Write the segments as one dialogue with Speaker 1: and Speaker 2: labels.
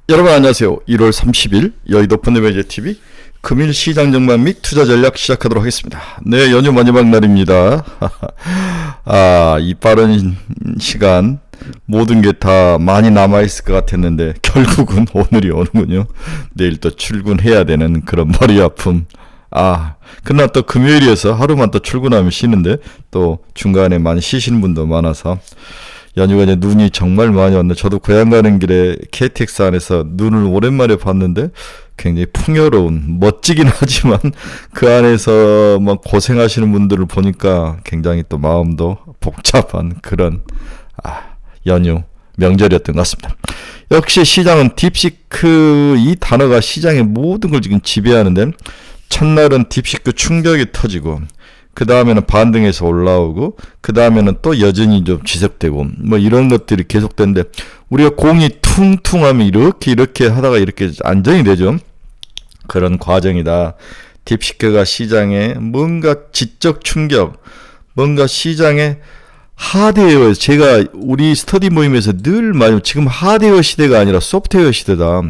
Speaker 1: 여러분 안녕하세요. 1월 30일 여의도 펀드매니저TV 금일 시장 전망 및 투자 전략 시작하도록 하겠습니다. 네, 연휴 마지막 날입니다. 이 빠른 시간 모든 게 다 많이 남아있을 것 같았는데 결국은 오늘이 오는군요. 내일 또 출근해야 되는 그런 머리 아픔. 그날 또 금요일이어서 하루만 또 출근하면 쉬는데 또 중간에 많이 쉬시는 분도 많아서 연휴가 이제 눈이 정말 많이 왔네. 저도 고향 가는 길에 KTX 안에서 눈을 오랜만에 봤는데 굉장히 풍요로운, 멋지긴 하지만 그 안에서 막 고생하시는 분들을 보니까 굉장히 또 마음도 복잡한 그런 연휴 명절이었던 것 같습니다. 역시 시장은 딥시크 이 단어가 시장의 모든 걸 지금 지배하는데 첫날은 딥시크 충격이 터지고 그 다음에는 반등해서 올라오고 그 다음에는 또 여전히 좀 지속되고 뭐 이런 것들이 계속되는데 우리가 공이 퉁퉁하면 이렇게 하다가 이렇게 안정이 되죠. 그런 과정이다. 딥시크가 시장에 뭔가 지적 충격, 뭔가 시장에 하드웨어, 제가 우리 스터디 모임에서 늘 말해요. 지금 하드웨어 시대가 아니라 소프트웨어 시대다.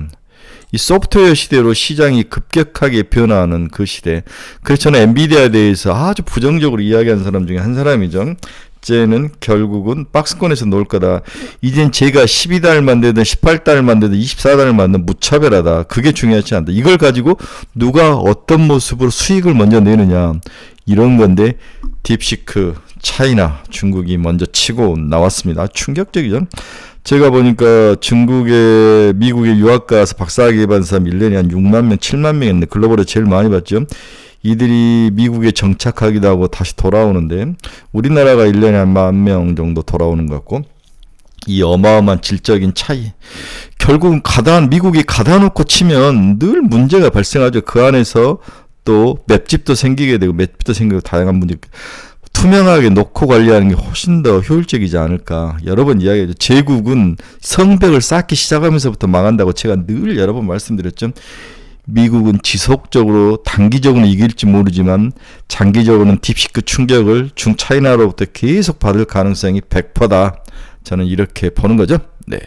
Speaker 1: 이 소프트웨어 시대로 시장이 급격하게 변화하는 그 시대. 그래서 저는 엔비디아에 대해서 아주 부정적으로 이야기하는 사람 중에 한 사람이죠. 쟤는 결국은 박스권에서 놀 거다. 이젠 제가 12달만 되든 18달만 되든 24달만 되든 무차별하다. 그게 중요하지 않다. 이걸 가지고 누가 어떤 모습으로 수익을 먼저 내느냐. 이런 건데 딥시크, 차이나, 중국이 먼저 치고 나왔습니다. 충격적이죠. 제가 보니까 중국에 미국에 유학 가서 박사학위 개발 사람 1년에 한 6만 명, 7만 명 했는데 글로벌에 제일 많이 봤죠. 이들이 미국에 정착하기도 하고 다시 돌아오는데 우리나라가 1년에 한 10,000명 정도 돌아오는 것 같고 이 어마어마한 질적인 차이. 결국은 미국이 가다 놓고 치면 늘 문제가 발생하죠. 그 안에서 또 맵집도 생기게 되고 맵집도 생기고 다양한 문제. 투명하게 놓고 관리하는 게 훨씬 더 효율적이지 않을까. 여러 번 이야기했죠. 제국은 성벽을 쌓기 시작하면서부터 망한다고 제가 늘 여러 번 말씀드렸죠. 미국은 지속적으로 단기적으로는 이길지 모르지만 장기적으로는 딥시크 충격을 중차이나로부터 계속 받을 가능성이 100%다. 저는 이렇게 보는 거죠. 네.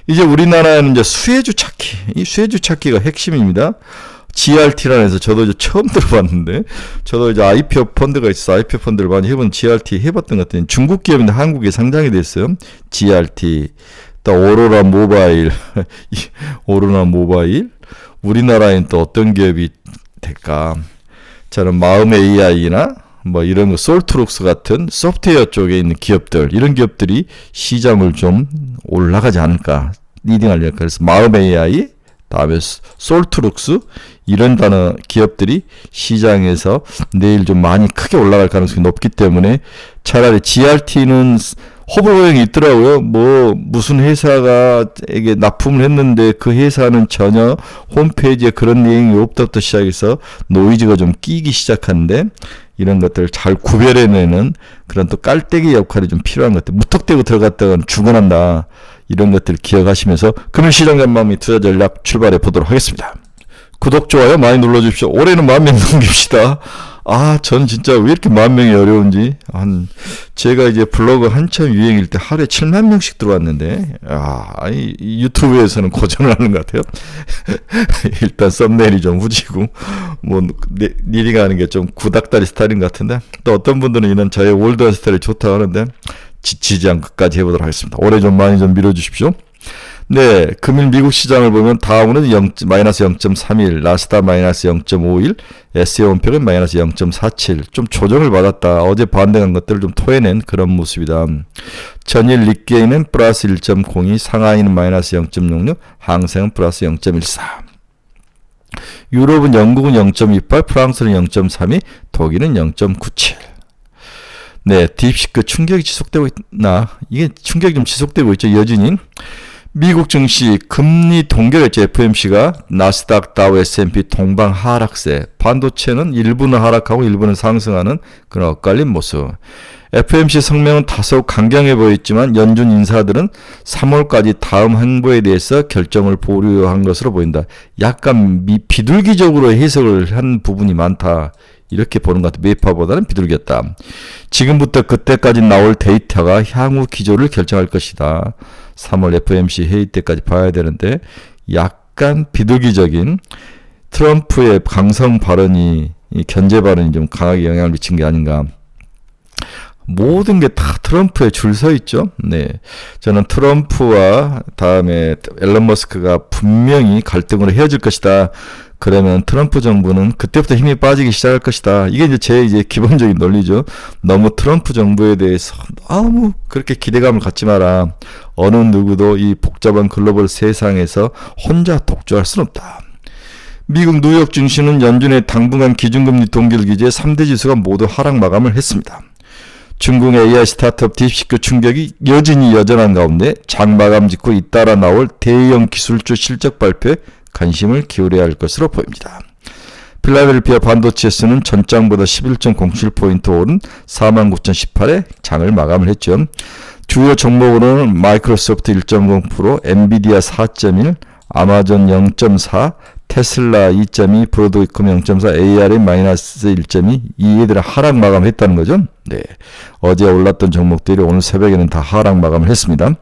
Speaker 1: 이제 우리나라는 이제 수혜주 찾기. 이 수혜주 찾기가 핵심입니다. GRT라는 해서 저도 이제 처음 들어봤는데, 저도 이제 IPO 펀드가 있어서 IPO 펀드를 많이 해본 GRT 해봤던 것 같아요. 중국 기업인데 한국에 상장이 됐어요. GRT, 또 오로라 모바일, 오로라 모바일. 우리나라엔 또 어떤 기업이 될까? 저는 마음 AI나 뭐 이런 거 솔트룩스 같은 소프트웨어 쪽에 있는 기업들, 이런 기업들이 시장을 좀 올라가지 않을까? 리딩하려까? 그래서 마음 AI, 다음에 솔트룩스 이런 단어 기업들이 시장에서 내일 좀 많이 크게 올라갈 가능성이 높기 때문에 차라리 GRT는 호불호형이 있더라고요. 뭐 무슨 회사가 에게 납품을 했는데 그 회사는 전혀 홈페이지에 그런 내용이 없다부터 시작해서 노이즈가 좀 끼기 시작하는데 이런 것들을 잘 구별해내는 그런 또 깔때기 역할이 좀 필요한 것들. 무턱대고 들어갔다가 죽어난다. 이런 것들을 기억하시면서 금일 시장 전망 및 투자 전략 출발해 보도록 하겠습니다. 구독, 좋아요 많이 눌러주십시오. 올해는 10,000명 넘깁시다. 전 진짜 왜 이렇게 10,000명이 어려운지. 제가 이제 블로그 한참 유행일 때 하루에 7만 명씩 들어왔는데, 이 유튜브에서는 고전을 하는 것 같아요. 일단 썸네일이 좀 후지고, 리딩 하는 게 좀 구닥다리 스타일인 것 같은데, 또 어떤 분들은 이런 저의 올드한 스타일이 좋다고 하는데, 지치지 않고 끝까지 해보도록 하겠습니다. 올해 좀 많이 좀 밀어주십시오. 네, 금일 미국 시장을 보면 다우는 마이너스 0.31, 나스닥 마이너스 0.51, S&P는 마이너스 0.47. 좀 조정을 받았다. 어제 반등한 것들을 좀 토해낸 그런 모습이다. 전일 니케이는 플러스 1.02, 상하이는 마이너스 0.66, 항생은 플러스 0.14. 유럽은 영국은 0.28, 프랑스는 0.32, 독일은 0.97. 네, 딥시크 충격이 지속되고 있나? 이게 충격이 좀 지속되고 있죠, 여전히. 미국 증시 금리 동결했죠. FOMC가 나스닥, 다우, S&P 동방 하락세. 반도체는 일부는 하락하고 일부는 상승하는 그런 엇갈린 모습. FOMC 성명은 다소 강경해 보였지만 연준 인사들은 3월까지 다음 행보에 대해서 결정을 보류한 것으로 보인다. 약간 비둘기적으로 해석을 한 부분이 많다. 이렇게 보는 것 같아요. 매파보다는 비둘기였다. 지금부터 그때까지 나올 데이터가 향후 기조를 결정할 것이다. 3월 FOMC 회의 때까지 봐야 되는데 약간 비둘기적인 트럼프의 강성 발언이, 이 견제 발언이 좀 강하게 영향을 미친 게 아닌가. 모든 게 다 트럼프에 줄 서 있죠. 네. 저는 트럼프와 다음에 앨런 머스크가 분명히 갈등으로 헤어질 것이다. 그러면 트럼프 정부는 그때부터 힘이 빠지기 시작할 것이다. 이게 이제 제 기본적인 논리죠. 너무 트럼프 정부에 대해서 너무 그렇게 기대감을 갖지 마라. 어느 누구도 이 복잡한 글로벌 세상에서 혼자 독주할 수는 없다. 미국 뉴욕 증시는 연준의 당분간 기준금리 동결 기제 3대 지수가 모두 하락 마감을 했습니다. 중국 AI 스타트업 딥시크 충격이 여전히 여전한 가운데 장 마감 직후 잇따라 나올 대형 기술주 실적 발표에 관심을 기울여야 할 것으로 보입니다. 필라델피아 반도체스는 전장보다 11.07포인트 오른 49,018에 장을 마감을 했죠. 주요 종목으로는 마이크로소프트 1.0%, 엔비디아 4.1, 아마존 0.4, 테슬라 2.2, 브로드위컴 0.4, ARM 마이너스 1.2, 이 애들은 하락 마감했다는 거죠. 네, 어제 올랐던 종목들이 오늘 새벽에는 다 하락 마감을 했습니다.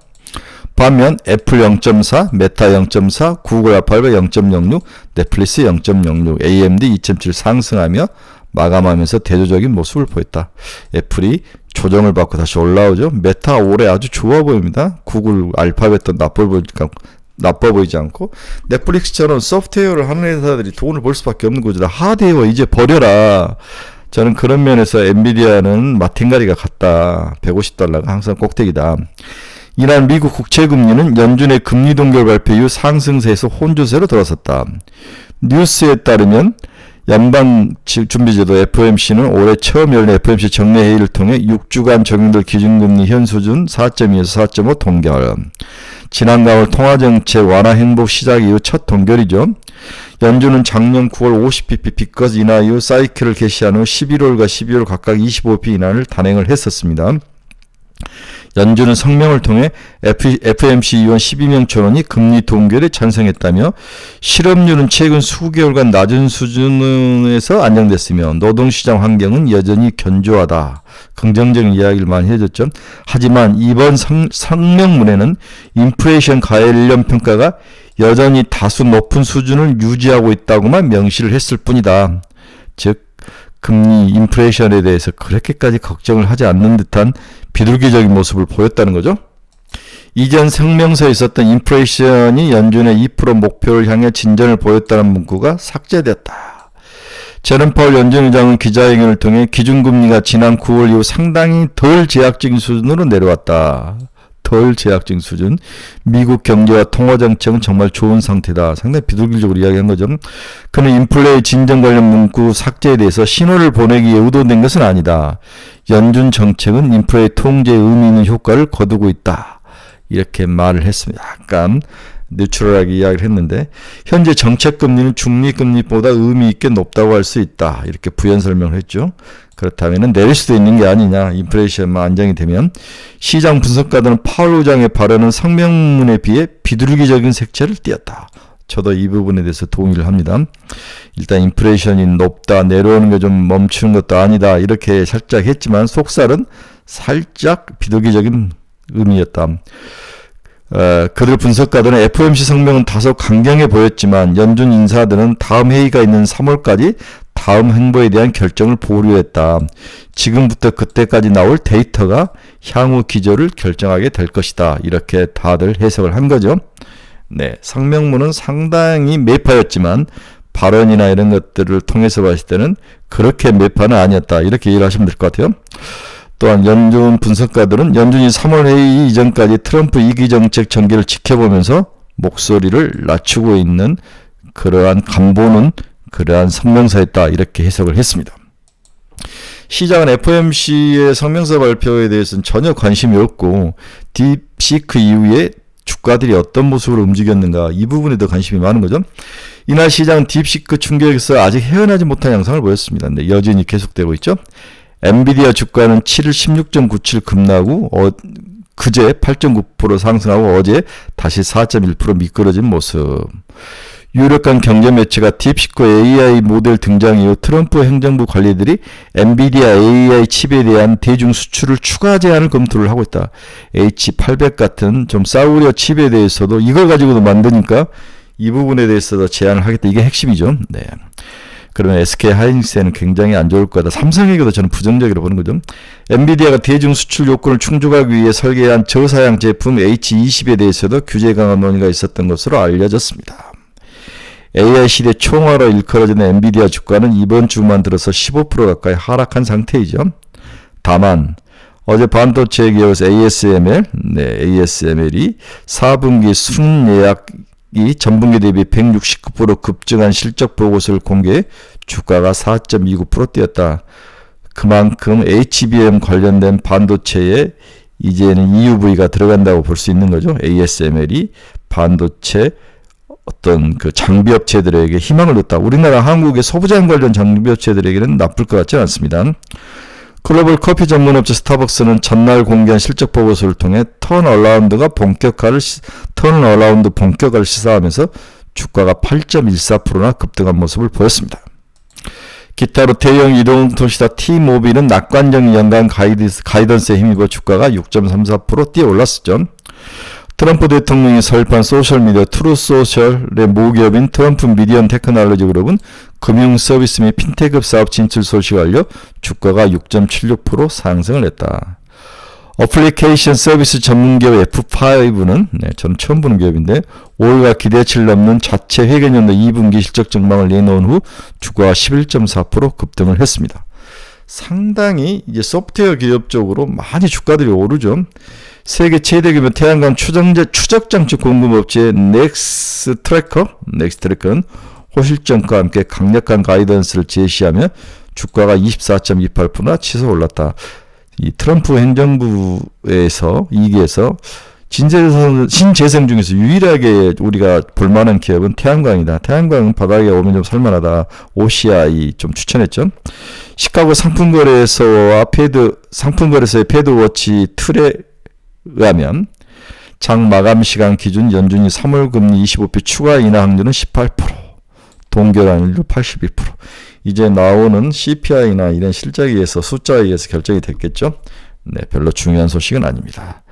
Speaker 1: 반면 애플 0.4, 메타 0.4, 구글 알파벳 0.06, 넷플릭스 0.06, AMD 2.7 상승하며 마감하면서 대조적인 모습을 보였다. 애플이 조정을 받고 다시 올라오죠. 메타 올해 아주 좋아 보입니다. 구글 알파벳도 나빠 보이지 않고, 넷플릭스처럼 소프트웨어를 하는 회사들이 돈을 벌 수밖에 없는 구조다. 하드웨어 이제 버려라. 저는 그런 면에서 엔비디아는 마틴가리가 같다. $150가 항상 꼭대기다. 이날 미국 국채금리는 연준의 금리 동결 발표 이후 상승세에서 혼조세로 들어섰다. 뉴스에 따르면 연방준비제도 FOMC는 올해 처음 열린 FOMC 정례회의를 통해 6주간 적용될 기준금리 현 수준 4.2에서 4.5 동결. 지난 가을 통화정책 완화 행보 시작 이후 첫 동결이죠. 연준은 작년 9월 50bp 인하 이후 사이클을 개시한 후 11월과 12월 각각 25bp 인하를 단행을 했었습니다. 연준은 성명을 통해 FOMC 위원 12명 전원이 금리 동결에 찬성했다며 실업률은 최근 수개월간 낮은 수준에서 안정됐으며 노동시장 환경은 여전히 견조하다. 긍정적인 이야기를 많이 해줬죠. 하지만 이번 성명문에는 인플레이션 관련 평가가 여전히 다소 높은 수준을 유지하고 있다고만 명시를 했을 뿐이다. 즉 금리 인플레이션에 대해서 그렇게까지 걱정을 하지 않는 듯한 비둘기적인 모습을 보였다는 거죠. 이전 성명서에 있었던 인플레이션이 연준의 2% 목표를 향해 진전을 보였다는 문구가 삭제되었다. 제롬 파월 연준 의장은 기자회견을 통해 기준금리가 지난 9월 이후 상당히 덜 제약적인 수준으로 내려왔다. 덜 제약적인 수준. 미국 경제와 통화정책은 정말 좋은 상태다. 상당히 비둘기적으로 이야기한 거죠. 그는 인플레이 진정 관련 문구 삭제에 대해서 신호를 보내기에 의도된 것은 아니다. 연준 정책은 인플레이 통제에 의미 있는 효과를 거두고 있다. 이렇게 말을 했습니다. 약간 뉴트럴하게 이야기를 했는데, 현재 정책금리는 중립금리보다 의미 있게 높다고 할 수 있다. 이렇게 부연 설명을 했죠. 그렇다면 내릴 수도 있는 게 아니냐. 인플레이션만 안정이 되면. 시장 분석가들은 파월 의장의 발언은 성명문에 비해 비둘기적인 색채를 띠었다. 저도 이 부분에 대해서 동의를 합니다. 일단 인플레이션이 높다, 내려오는 게 좀 멈추는 것도 아니다, 이렇게 살짝 했지만 속살은 살짝 비둘기적인 의미였다. 그들 분석가들은 FOMC 성명은 다소 강경해 보였지만 연준 인사들은 다음 회의가 있는 3월까지 다음 행보에 대한 결정을 보류했다. 지금부터 그때까지 나올 데이터가 향후 기조를 결정하게 될 것이다. 이렇게 다들 해석을 한 거죠. 네, 성명문은 상당히 매파였지만 발언이나 이런 것들을 통해서 봤을 때는 그렇게 매파는 아니었다. 이렇게 이해를 하시면 될 것 같아요. 또한 연준 분석가들은 연준이 3월 회의 이전까지 트럼프 2기 정책 전개를 지켜보면서 목소리를 낮추고 있는 그러한 간보는 그러한 성명서였다. 이렇게 해석을 했습니다. 시장은 FOMC의 성명서 발표에 대해서는 전혀 관심이 없고 딥시크 이후에 주가들이 어떤 모습으로 움직였는가, 이 부분에 더 관심이 많은 거죠. 이날 시장은 딥시크 충격에서 아직 헤어나지 못한 양상을 보였습니다. 근데 여전히 계속되고 있죠. 엔비디아 주가는 7일 16.97 급락후 그제 8.9% 상승하고 어제 다시 4.1% 미끄러진 모습. 유력한 경제 매체가 딥시크 AI 모델 등장 이후 트럼프 행정부 관리들이 엔비디아 AI 칩에 대한 대중 수출을 추가 제한을 검토를 하고 있다. H800 같은 좀 싸구려 칩에 대해서도 이걸 가지고도 만드니까 이 부분에 대해서도 제한을 하겠다. 이게 핵심이죠. 네. 그러면 SK 하이닉스에는 굉장히 안 좋을 거다. 삼성에게도 저는 부정적으로 보는 거죠. 엔비디아가 대중 수출 요건을 충족하기 위해 설계한 저사양 제품 H20에 대해서도 규제 강화 논의가 있었던 것으로 알려졌습니다. AI 시대 총화로 일컬어지는 엔비디아 주가는 이번 주만 들어서 15% 가까이 하락한 상태이죠. 다만 어제 반도체 기업에서 ASML이 4분기 순예약이 전분기 대비 169% 급증한 실적 보고서를 공개해 주가가 4.29% 뛰었다. 그만큼 HBM 관련된 반도체에 이제는 EUV가 들어간다고 볼 수 있는 거죠. ASML이 반도체 어떤 그 장비업체들에게 희망을 줬다. 우리나라 한국의 소부장 관련 장비업체들에게는 나쁠 것 같지 않습니다. 글로벌 커피 전문업체 스타벅스는 전날 공개한 실적 보고서를 통해 턴어라운드 본격화를 시사하면서 주가가 8.14%나 급등한 모습을 보였습니다. 기타로 대형 이동통신사 T-모빌은 낙관적 연간 가이던스에 힘입어 주가가 6.34% 뛰어 올랐었죠. 트럼프 대통령이 설립한 소셜미디어 트루소셜의 모기업인 트럼프 미디어 테크놀로지 그룹은 금융 서비스 및 핀테크 사업 진출 소식을 알려 주가가 6.76% 상승을 했다. 어플리케이션 서비스 전문기업 F5는 저는 처음 보는 기업인데 올해가 기대치를 넘는 자체 회계연도 2분기 실적 전망을 내놓은 후 주가가 11.4% 급등을 했습니다. 상당히 이제 소프트웨어 기업 쪽으로 많이 주가들이 오르죠. 세계 최대 규모 태양광 추적 장치 공급업체 넥스트래커는 호실점과 함께 강력한 가이던스를 제시하며 주가가 24.28%나 치솟아 올랐다. 이 트럼프 행정부에서 2기에서 신재생 중에서 유일하게 우리가 볼만한 기업은 태양광이다. 태양광은 바닥에 오면 좀 살만하다. OCI 좀 추천했죠. 시카고 상품거래소의 패드워치 틀에 의하면 장 마감 시간 기준 연준이 3월 금리 25비 추가 인하 확률은 18%, 동결환율 82%. 이제 나오는 CPI나 이런 실적에 의해서 숫자에 의해서 결정이 됐겠죠. 네, 별로 중요한 소식은 아닙니다.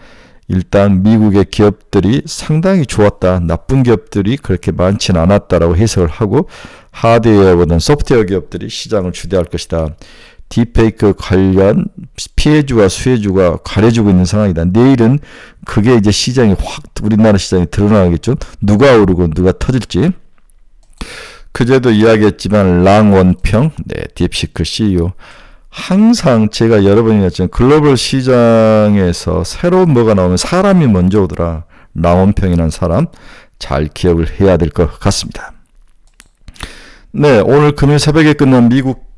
Speaker 1: 일단 미국의 기업들이 상당히 좋았다. 나쁜 기업들이 그렇게 많지는 않았다라고 해석을 하고 하드웨어보다는 소프트웨어 기업들이 시장을 주도할 것이다. 딥페이크 관련 피해주와 수혜주가 가려지고 있는 상황이다. 내일은 그게 이제 시장이 우리나라 시장이 드러나겠죠. 누가 오르고 누가 터질지. 그제도 이야기했지만 랑원평, 딥시크 CEO. 항상 제가 여러 번 얘기했지만 글로벌 시장에서 새로운 뭐가 나오면 사람이 먼저 오더라. 랑원평이라는 사람 잘 기억을 해야 될 것 같습니다. 네, 오늘 금요일 새벽에 끝난 미국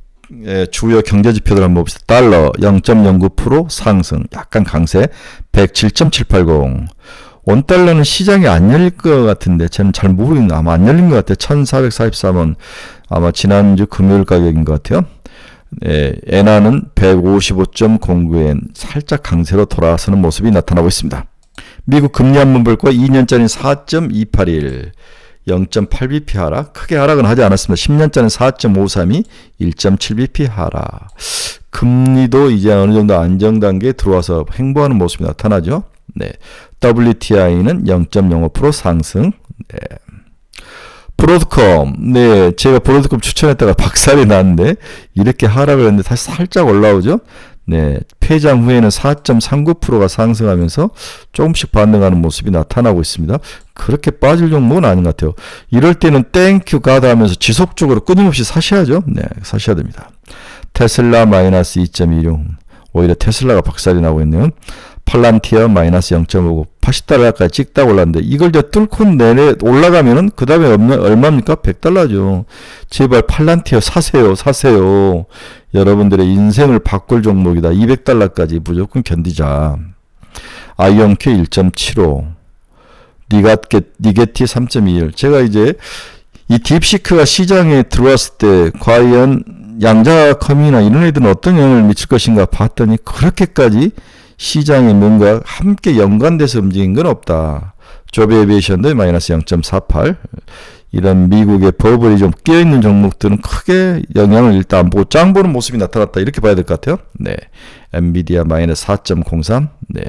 Speaker 1: 주요 경제지표들 한번 봅시다. 달러 0.09% 상승, 약간 강세 107.780. 원달러는 시장이 안 열릴 것 같은데 저는 잘 모르겠는데 아마 안 열린 것 같아요. 1443원 아마 지난주 금요일 가격인 것 같아요. 엔화는 155.09엔 살짝 강세로 돌아서는 모습이 나타나고 있습니다. 미국 금리 한번 볼 거야. 2년짜리는 4.281 0.8bp 하락, 크게 하락은 하지 않았습니다. 10년짜리는 4.532, 1.7bp 하락. 금리도 이제 어느 정도 안정 단계에 들어와서 횡보하는 모습이 나타나죠. 네. WTI는 0.05% 상승. 네. 브로드컴. 네. 제가 브로드컴 추천했다가 박살이 났는데, 이렇게 하락을 했는데 다시 살짝 올라오죠. 네. 폐장 후에는 4.39%가 상승하면서 조금씩 반등하는 모습이 나타나고 있습니다. 그렇게 빠질 종목은 아닌 것 같아요. 이럴 때는 땡큐 가다 하면서 지속적으로 끊임없이 사셔야죠. 네. 사셔야 됩니다. 테슬라 마이너스 2.16. 오히려 테슬라가 박살이 나고 있네요. 팔란티어 마이너스 0.59. 80달러까지 찍다가 올랐는데 이걸 이제 뚫고 내내 올라가면은 그 다음에 얼마입니까? 100달러죠. 제발 팔란티어 사세요. 여러분들의 인생을 바꿀 종목이다. 200달러까지 무조건 견디자. 아이언큐 1.75. 니게티 3.21. 제가 이제 이 딥시크가 시장에 들어왔을 때 과연 양자컴이나 이런 애들은 어떤 영향을 미칠 것인가 봤더니 그렇게까지 시장에 뭔가 함께 연관돼서 움직인 건 없다. 조베에비에이션도 마이너스 0.48. 이런 미국의 버블이 좀 끼어있는 종목들은 크게 영향을 일단 안 보고 짱 보는 모습이 나타났다. 이렇게 봐야 될 것 같아요. 네. 엔비디아 마이너스 4.03. 네.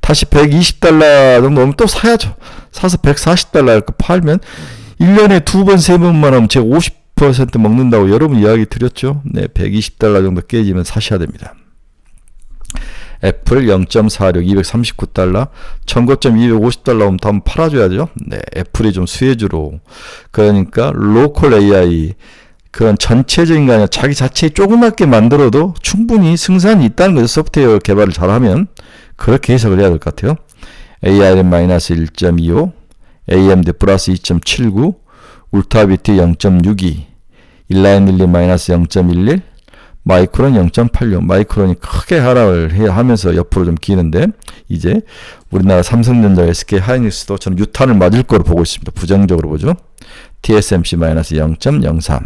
Speaker 1: 다시 120달러 정도 오면 또 사야죠. 사서 140달러 이렇게 팔면 1년에 2번, 3번만 하면 제가 50% 먹는다고 여러분 이야기 드렸죠? 네, $120 정도 깨지면 사셔야 됩니다. 애플 0.46, $239, 전고점 $250 오면 다 한번 팔아줘야죠. 네, 애플이 좀 수혜주로. 그러니까, 로컬 AI, 그런 전체적인 게 아니라 자기 자체 조그맣게 만들어도 충분히 승산이 있다는 거죠. 소프트웨어 개발을 잘하면. 그렇게 해석을 해야 될 것 같아요. ARM 마이너스 1.25, AMD 플러스 2.79, 울타비트 0.62, 일라이밀리 마이너스 0.11, 마이크론 0.86, 마이크론이 크게 하락을 하면서 옆으로 좀 기는데, 이제 우리나라 삼성전자, SK 하이닉스도 저는 유탄을 맞을 거로 보고 있습니다. 부정적으로 보죠. TSMC 마이너스 0.03,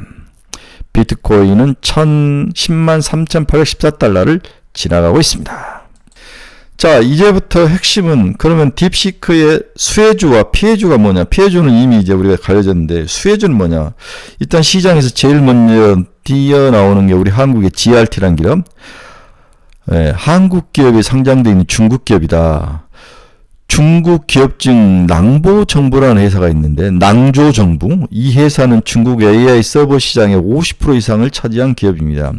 Speaker 1: 비트코인은 103,814달러를 지나가고 있습니다. 자, 이제부터 핵심은 그러면 딥시크의 수혜주와 피해주가 뭐냐? 피해주는 이미 이제 우리가 가려졌는데 수혜주는 뭐냐? 일단 시장에서 제일 먼저 뛰어나오는 게 우리 한국의 GRT라는 기업. 네, 한국 기업이 상장되어 있는 중국 기업이다. 중국 기업 중 낭보정보라는 회사가 있는데, 낭조정보, 이 회사는 중국 AI 서버 시장의 50% 이상을 차지한 기업입니다.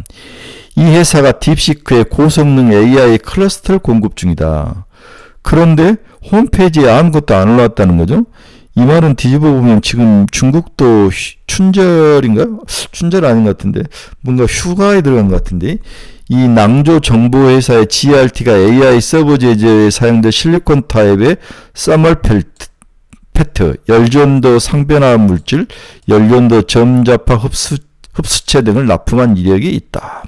Speaker 1: 이 회사가 딥시크의 고성능 AI 클러스터를 공급 중이다. 그런데 홈페이지에 아무것도 안 올라왔다는 거죠. 이 말은 뒤집어 보면 지금 중국도 춘절인가? 춘절 아닌 것 같은데 뭔가 휴가에 들어간 것 같은데, 이 낭조 정보회사의 GRT가 AI 서버 제조에 사용된 실리콘 타입의 서멀펠트, 열전도 상변화 물질, 열전도 점자파 흡수체 등을 납품한 이력이 있다.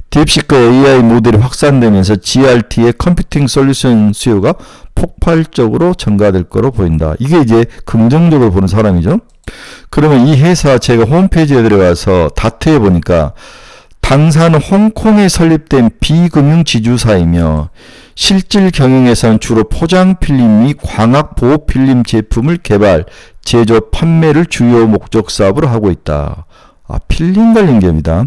Speaker 1: 딥시크 AI 모델이 확산되면서 GRT의 컴퓨팅 솔루션 수요가 폭발적으로 증가될 거로 보인다. 이게 이제 긍정적으로 보는 사람이죠. 그러면 이 회사 제가 홈페이지에 들어가서 다트에 보니까 당사는 홍콩에 설립된 비금융 지주사이며 실질 경영에서는 주로 포장 필름 및 광학 보호 필름 제품을 개발, 제조, 판매를 주요 목적 사업으로 하고 있다. 필름 관련 기업이다.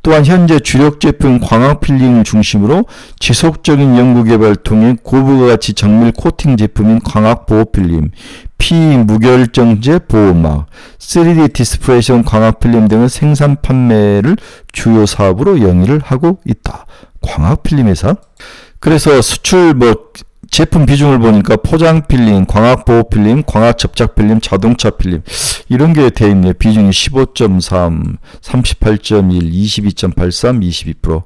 Speaker 1: 또한 현재 주력 제품 광학 필름을 중심으로 지속적인 연구 개발을 통해 고부가 가치 정밀 코팅 제품인 광학 보호 필름, 피무결정제 보호막, 3D 디스플레이션 광학 필름 등의 생산 판매를 주요 사업으로 영위를 하고 있다. 광학 필름 회사? 그래서 수출 제품 비중을 보니까 포장 필름, 광학 보호 필름, 광학 접착 필름, 자동차 필름 이런 게 돼 있네요. 비중이 15.3, 38.1, 22.83, 22%.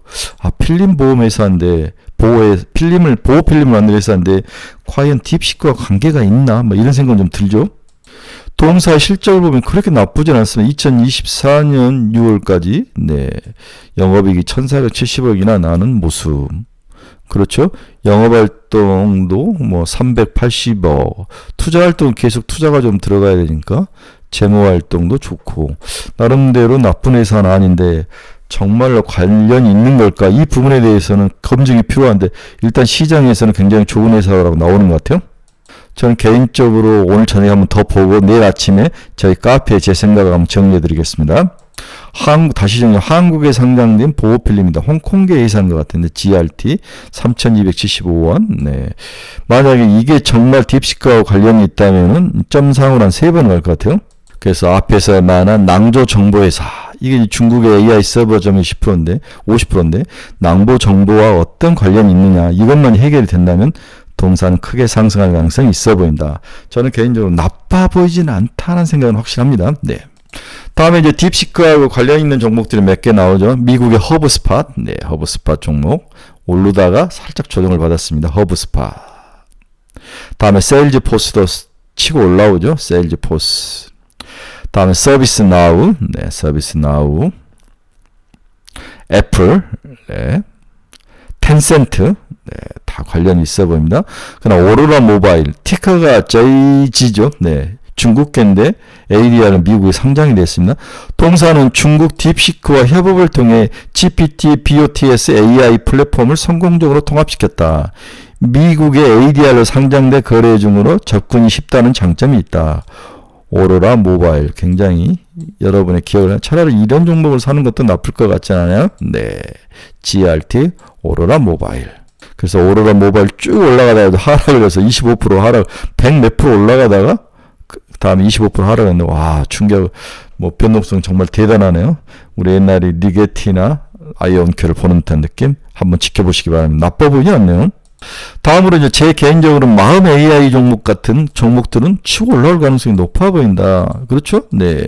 Speaker 1: 필름 보험 회사인데 보호 필름을 만드는 회사인데 과연 딥시크와 관계가 있나? 이런 생각 좀 들죠. 동사의 실적을 보면 그렇게 나쁘진 않습니다. 2024년 6월까지 영업이익이 1,470억이나 나는 모습. 그렇죠. 영업활동도 380억. 투자활동 계속 투자가 좀 들어가야 되니까 재무활동도 좋고 나름대로 나쁜 회사는 아닌데 정말로 관련이 있는 걸까? 이 부분에 대해서는 검증이 필요한데 일단 시장에서는 굉장히 좋은 회사라고 나오는 것 같아요. 저는 개인적으로 오늘 저녁에 한번 더 보고 내일 아침에 저희 카페에 제 생각을 한번 정리해 드리겠습니다. 한국에 상장된 보호필름입니다. 홍콩계 회사인 것 같은데 GRT 3,275원. 만약에 이게 정말 딥시크하고 관련이 있다면은 점상으로 한 3번 갈 것 같아요. 그래서 앞에서 말한 낭조 정보회사, 이게 중국의 AI 서버 점유율 10%인데 50%인데 낭보 정보와 어떤 관련이 있느냐, 이것만 해결이 된다면 동사는 크게 상승할 가능성이 있어 보인다. 저는 개인적으로 나빠 보이지는 않다는 생각은 확실합니다. 다음에 이제 딥시크하고 관련 있는 종목들이 몇 개 나오죠. 미국의 허브스팟, 허브스팟 종목 오르다가 살짝 조정을 받았습니다. 허브스팟. 다음에 세일즈포스도 치고 올라오죠. 세일즈포스. 다음에 서비스나우, 서비스나우. 애플, 텐센트, 다 관련이 있어 보입니다. 그러나 오로라 모바일, 티커가 JG죠. 중국계인데 ADR은 미국에 상장이 됐습니다. 동사는 중국 딥시크와 협업을 통해 GPT, BOTS AI 플랫폼을 성공적으로 통합시켰다. 미국의 ADR로 상장된 거래 중으로 접근이 쉽다는 장점이 있다. 오로라 모바일, 굉장히 여러분의 기억을 차라리 이런 종목을 사는 것도 나쁠 것 같지 않아요? GRT 오로라 모바일. 그래서 오로라 모바일 쭉 올라가다가 하락을 해서 25% 하락, 100 몇 프로 올라가다가 다음에 25% 하락했는데, 와, 충격, 뭐, 변동성 정말 대단하네요. 우리 옛날에 리게티나 아이언큐를 보는 듯한 느낌? 한번 지켜보시기 바랍니다. 나빠 보이지 않네요. 다음으로 이제 제 개인적으로 마음 AI 종목 같은 종목들은 치고 올라올 가능성이 높아 보인다. 그렇죠? 네.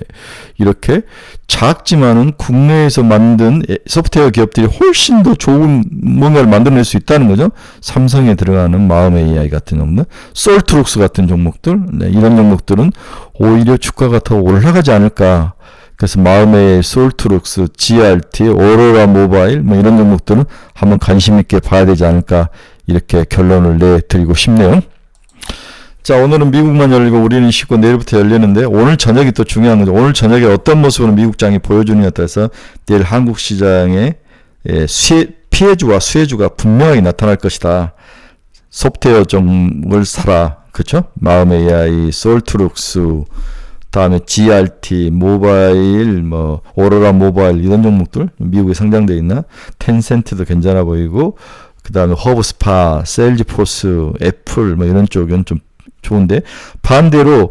Speaker 1: 이렇게 작지만은 국내에서 만든 소프트웨어 기업들이 훨씬 더 좋은 뭔가를 만들어낼 수 있다는 거죠. 삼성에 들어가는 마음 AI 같은 종목들, 솔트룩스 같은 종목들, 네, 이런 종목들은 오히려 주가가 더 올라가지 않을까. 그래서 마음의 솔트룩스, GRT, 오로라 모바일 뭐 이런 종목들은 한번 관심 있게 봐야 되지 않을까 이렇게 결론을 내드리고 싶네요. 자, 오늘은 미국만 열리고 우리는 쉬고 내일부터 열리는데 오늘 저녁이 또 중요한 거죠. 오늘 저녁에 어떤 모습으로 미국장이 보여주느냐에 따라서 내일 한국 시장의 피해주와 수혜주가 분명하게 나타날 것이다. 소프트웨어 종목을 사라. 그렇죠? 마음 AI, 솔트룩스, 다음에 GRT, 모바일, 뭐 오로라 모바일 이런 종목들 미국에 상장되어 있나? 텐센트도 괜찮아 보이고 그 다음에 허브스파, 세일즈포스, 애플 뭐 이런 쪽은 좀 좋은데 반대로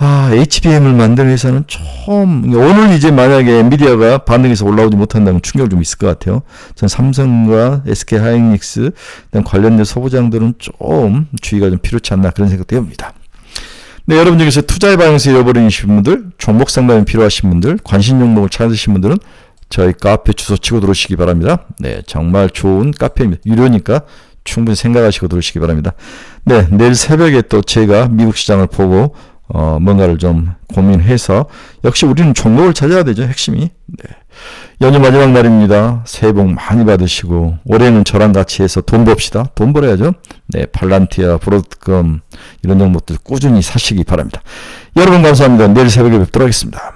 Speaker 1: HBM을 만드는 회사는 좀 오늘 이제 만약에 엔비디아가 반등해서 올라오지 못한다면 충격이 좀 있을 것 같아요. 전 삼성과 SK 하이닉스 등 관련된 소부장들은 좀 주의가 좀 필요치 않나 그런 생각도 해봅니다. 네, 여러분 중에서 투자의 방향을 잃어버리신 분들, 종목 상담이 필요하신 분들, 관심 종목을 찾으신 분들은 저희 카페 주소 치고 들어오시기 바랍니다. 네, 정말 좋은 카페입니다. 유료니까 충분히 생각하시고 들어오시기 바랍니다. 네, 내일 새벽에 또 제가 미국 시장을 보고 뭔가를 좀 고민해서 역시 우리는 종목을 찾아야 되죠. 핵심이. 네. 연휴 마지막 날입니다. 새해 복 많이 받으시고 올해는 저랑 같이 해서 돈 봅시다. 돈 벌어야죠. 네, 팔란티아, 브로드컴 이런 종목들 꾸준히 사시기 바랍니다. 여러분 감사합니다. 내일 새벽에 뵙도록 하겠습니다.